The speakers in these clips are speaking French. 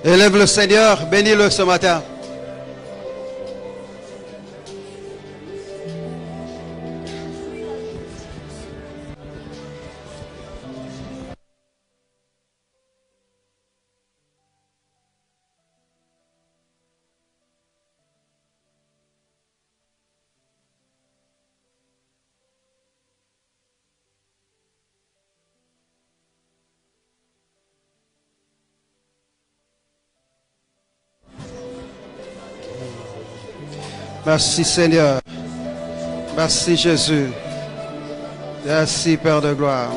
Élève le Seigneur, bénis-le ce matin. Merci Seigneur. Merci Jésus. Merci Père de gloire.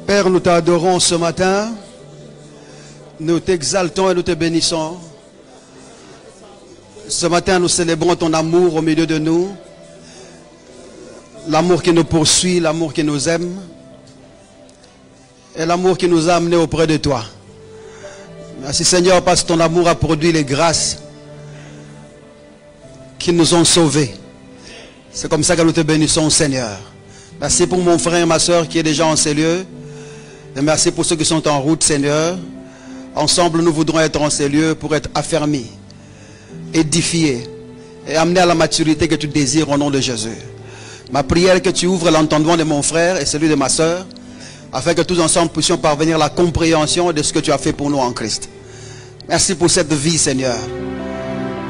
Père, nous t'adorons ce matin, nous t'exaltons et nous te bénissons. Ce matin, nous célébrons ton amour au milieu de nous, l'amour qui nous poursuit, l'amour qui nous aime, et l'amour qui nous a amenés auprès de toi. Merci Seigneur, parce que ton amour a produit les grâces qui nous ont sauvés. C'est comme ça que nous te bénissons, Seigneur. Merci pour mon frère et ma soeur qui est déjà en ces lieux. Et merci pour ceux qui sont en route, Seigneur. Ensemble, nous voudrons être en ces lieux pour être affermis, édifiés et amenés à la maturité que tu désires au nom de Jésus. Ma prière est que tu ouvres l'entendement de mon frère et celui de ma soeur, afin que tous ensemble puissions parvenir à la compréhension de ce que tu as fait pour nous en Christ. Merci pour cette vie, Seigneur,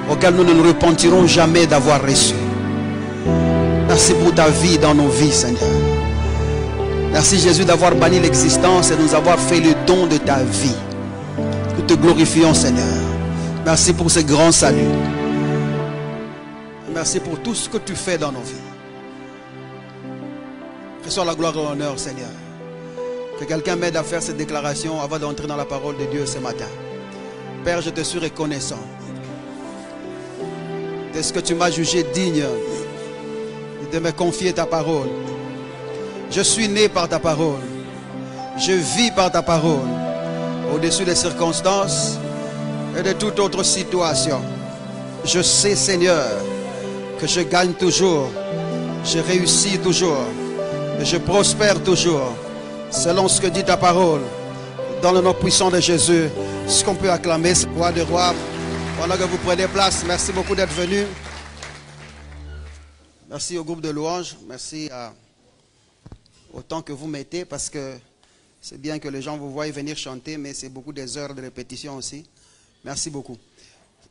auquel nous ne nous repentirons jamais d'avoir reçu. Merci pour ta vie dans nos vies, Seigneur. Merci Jésus d'avoir banni l'existence et de nous avoir fait le don de ta vie. Nous te glorifions, Seigneur. Merci pour ce grand salut. Merci pour tout ce que tu fais dans nos vies. Que soit la gloire et l'honneur, Seigneur. Que quelqu'un m'aide à faire cette déclaration avant d'entrer dans la parole de Dieu ce matin. Père, je te suis reconnaissant de ce que tu m'as jugé digne de me confier ta parole. Je suis né par ta parole. Je vis par ta parole. Au-dessus des circonstances et de toute autre situation. Je sais, Seigneur, que je gagne toujours. Je réussis toujours. Et je prospère toujours. Selon ce que dit ta parole. Dans le nom puissant de Jésus. Ce qu'on peut acclamer, c'est roi de rois. Pendant que vous prenez place, merci beaucoup d'être venus. Merci au groupe de louanges. Merci au temps que vous mettez, parce que c'est bien que les gens vous voient venir chanter, mais c'est beaucoup des heures de répétition aussi. Merci beaucoup.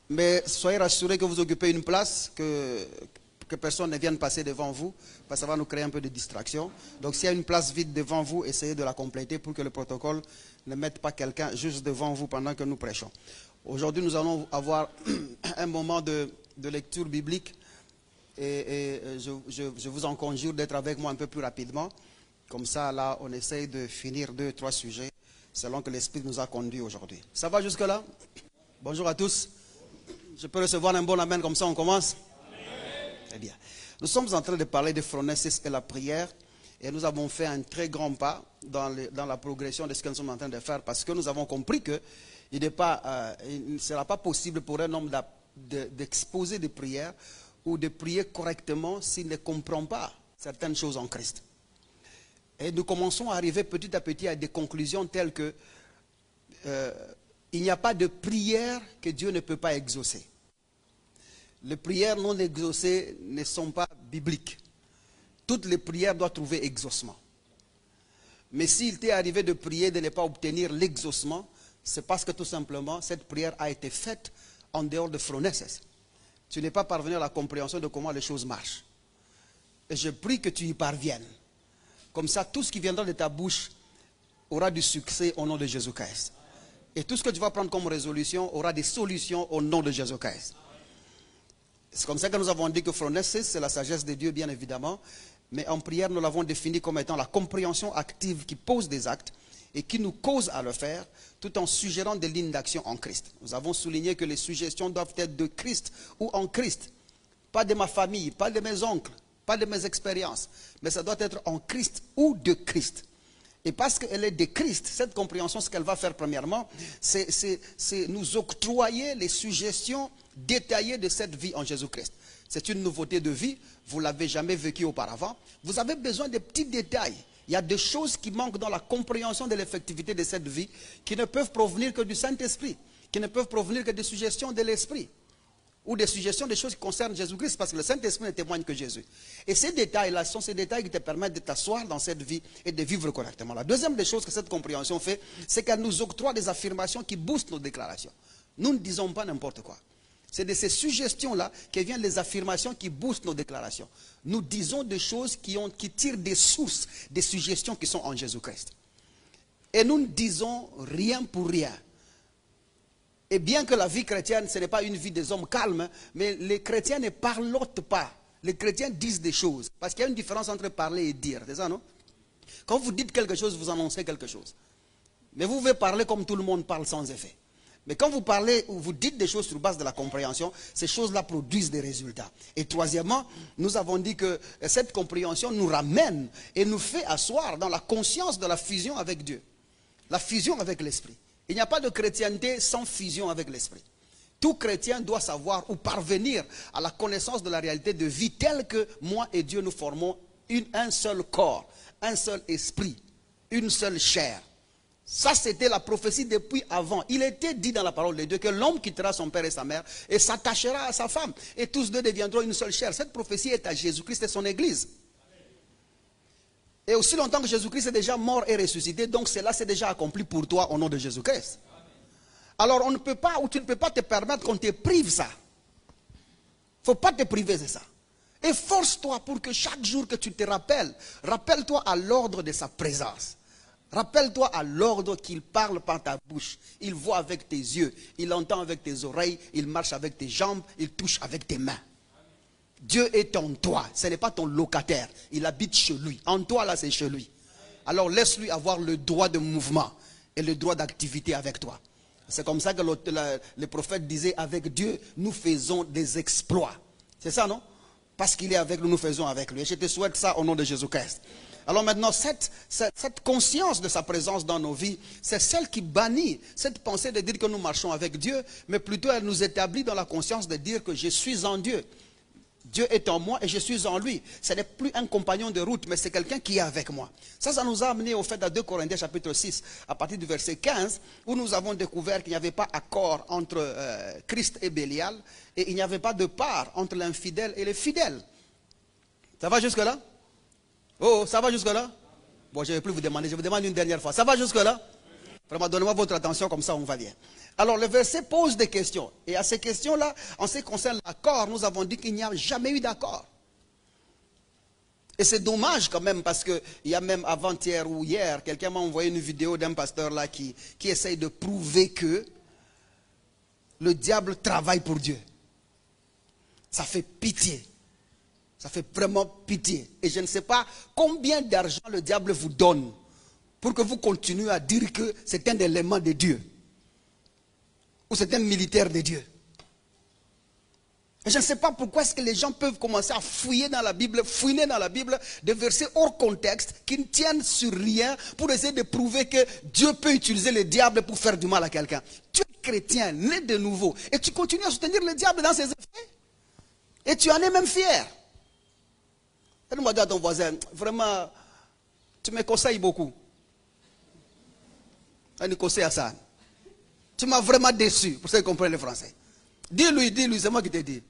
Mais soyez rassurés que vous occupez une place, que personne ne vienne passer devant vous, parce que ça va nous créer un peu de distraction. Donc s'il y a une place vide devant vous, essayez de la compléter pour que le protocole ne mette pas quelqu'un juste devant vous pendant que nous prêchons. Aujourd'hui, nous allons avoir un moment de lecture biblique et je vous en conjure d'être avec moi un peu plus rapidement. Comme ça, là, on essaye de finir 2 ou 3 sujets selon que l'Esprit nous a conduits aujourd'hui. Ça va jusque-là? Bonjour à tous. Je peux recevoir un bon amen, comme ça on commence? Amen. Très bien. Nous sommes en train de parler de phronesis et la prière. Et nous avons fait un très grand pas dans la progression de ce que nous sommes en train de faire. Parce que nous avons compris que il ne sera pas possible pour un homme d'exposer des prières ou de prier correctement s'il ne comprend pas certaines choses en Christ. Et nous commençons à arriver petit à petit à des conclusions telles que il n'y a pas de prière que Dieu ne peut pas exaucer. Les prières non exaucées ne sont pas bibliques. Toutes les prières doivent trouver exaucement. Mais s'il t'est arrivé de prier, de ne pas obtenir l'exaucement, c'est parce que tout simplement, cette prière a été faite en dehors de phronesis. Tu n'es pas parvenu à la compréhension de comment les choses marchent. Et je prie que tu y parviennes. Comme ça, tout ce qui viendra de ta bouche aura du succès au nom de Jésus-Christ. Et tout ce que tu vas prendre comme résolution aura des solutions au nom de Jésus-Christ. C'est comme ça que nous avons dit que phronesis, c'est la sagesse de Dieu, bien évidemment. Mais en prière, nous l'avons défini comme étant la compréhension active qui pose des actes et qui nous cause à le faire, tout en suggérant des lignes d'action en Christ. Nous avons souligné que les suggestions doivent être de Christ ou en Christ. Pas de ma famille, pas de mes oncles, pas de mes expériences, mais ça doit être en Christ ou de Christ. Et parce qu'elle est de Christ, cette compréhension, ce qu'elle va faire premièrement, c'est nous octroyer les suggestions détaillées de cette vie en Jésus-Christ. C'est une nouveauté de vie, vous ne l'avez jamais vécu auparavant. Vous avez besoin de petits détails. Il y a des choses qui manquent dans la compréhension de l'effectivité de cette vie, qui ne peuvent provenir que du Saint-Esprit, qui ne peuvent provenir que des suggestions de l'Esprit, ou des suggestions des choses qui concernent Jésus-Christ, parce que le Saint-Esprit ne témoigne que Jésus. Et ces détails-là sont ces détails qui te permettent de t'asseoir dans cette vie et de vivre correctement. La deuxième des choses que cette compréhension fait, c'est qu'elle nous octroie des affirmations qui boostent nos déclarations. Nous ne disons pas n'importe quoi. C'est de ces suggestions-là que viennent les affirmations qui boostent nos déclarations. Nous disons des choses qui tirent des sources, des suggestions qui sont en Jésus-Christ. Et nous ne disons rien pour rien. Et bien que la vie chrétienne, ce n'est pas une vie des hommes calmes, mais les chrétiens ne parlotent pas. Les chrétiens disent des choses. Parce qu'il y a une différence entre parler et dire. C'est ça, non? Quand vous dites quelque chose, vous annoncez quelque chose. Mais vous pouvez parler comme tout le monde parle sans effet. Mais quand vous parlez ou vous dites des choses sur base de la compréhension, ces choses-là produisent des résultats. Et troisièmement, nous avons dit que cette compréhension nous ramène et nous fait asseoir dans la conscience de la fusion avec Dieu. La fusion avec l'Esprit. Il n'y a pas de chrétienté sans fusion avec l'Esprit. Tout chrétien doit savoir ou parvenir à la connaissance de la réalité de vie telle que moi et Dieu nous formons un seul corps, un seul esprit, une seule chair. Ça, c'était la prophétie depuis avant. Il était dit dans la parole de Dieu que l'homme quittera son père et sa mère et s'attachera à sa femme. Et tous deux deviendront une seule chair. Cette prophétie est à Jésus-Christ et son Église. Et aussi longtemps que Jésus-Christ est déjà mort et ressuscité, donc cela s'est déjà accompli pour toi au nom de Jésus-Christ. Alors on ne peut pas, ou tu ne peux pas te permettre qu'on te prive ça. Il ne faut pas te priver de ça. Efforce-toi pour que chaque jour que tu te rappelles, rappelle-toi à l'ordre de sa présence. Rappelle-toi à l'ordre qu'il parle par ta bouche. Il voit avec tes yeux, il entend avec tes oreilles, il marche avec tes jambes, il touche avec tes mains. Dieu est en toi, ce n'est pas ton locataire, il habite chez lui. En toi là c'est chez lui. Alors laisse-lui avoir le droit de mouvement et le droit d'activité avec toi. C'est comme ça que le prophète disait, avec Dieu nous faisons des exploits. C'est ça, non? Parce qu'il est avec nous, nous faisons avec lui. Et je te souhaite ça au nom de Jésus-Christ. Alors maintenant, cette conscience de sa présence dans nos vies, c'est celle qui bannit cette pensée de dire que nous marchons avec Dieu, mais plutôt elle nous établit dans la conscience de dire que je suis en Dieu. Dieu est en moi et je suis en lui. Ce n'est plus un compagnon de route, mais c'est quelqu'un qui est avec moi. Ça nous a amené au fait à 2 Corinthiens chapitre 6, à partir du verset 15, où nous avons découvert qu'il n'y avait pas accord entre Christ et Bélial, et il n'y avait pas de part entre l'infidèle et le fidèle. Ça va jusque-là? Oh, ça va jusque-là? Bon, je ne vais plus vous demander, je vous demande une dernière fois. Ça va jusque-là? Vraiment, donnez-moi votre attention, comme ça on va bien. Alors, le verset pose des questions. Et à ces questions-là, en ce qui concerne l'accord, nous avons dit qu'il n'y a jamais eu d'accord. Et c'est dommage quand même, parce qu'il y a même avant-hier ou hier, quelqu'un m'a envoyé une vidéo d'un pasteur là qui essaye de prouver que le diable travaille pour Dieu. Ça fait pitié. Ça fait vraiment pitié. Et je ne sais pas combien d'argent le diable vous donne pour que vous continuez à dire que c'est un élément de Dieu. Ou c'est un militaire de Dieu. Et je ne sais pas pourquoi est-ce que les gens peuvent commencer à fouiller dans la Bible, fouiner dans la Bible des versets hors contexte qui ne tiennent sur rien pour essayer de prouver que Dieu peut utiliser le diable pour faire du mal à quelqu'un. Tu es chrétien, né de nouveau, et tu continues à soutenir le diable dans ses effets. Et tu en es même fier. Donne-moi à ton voisin, vraiment, tu me conseilles beaucoup. Un conseil à ça. Tu m'as vraiment déçu, pour ça qu'il comprend le français. Dis-lui, c'est moi qui te dis.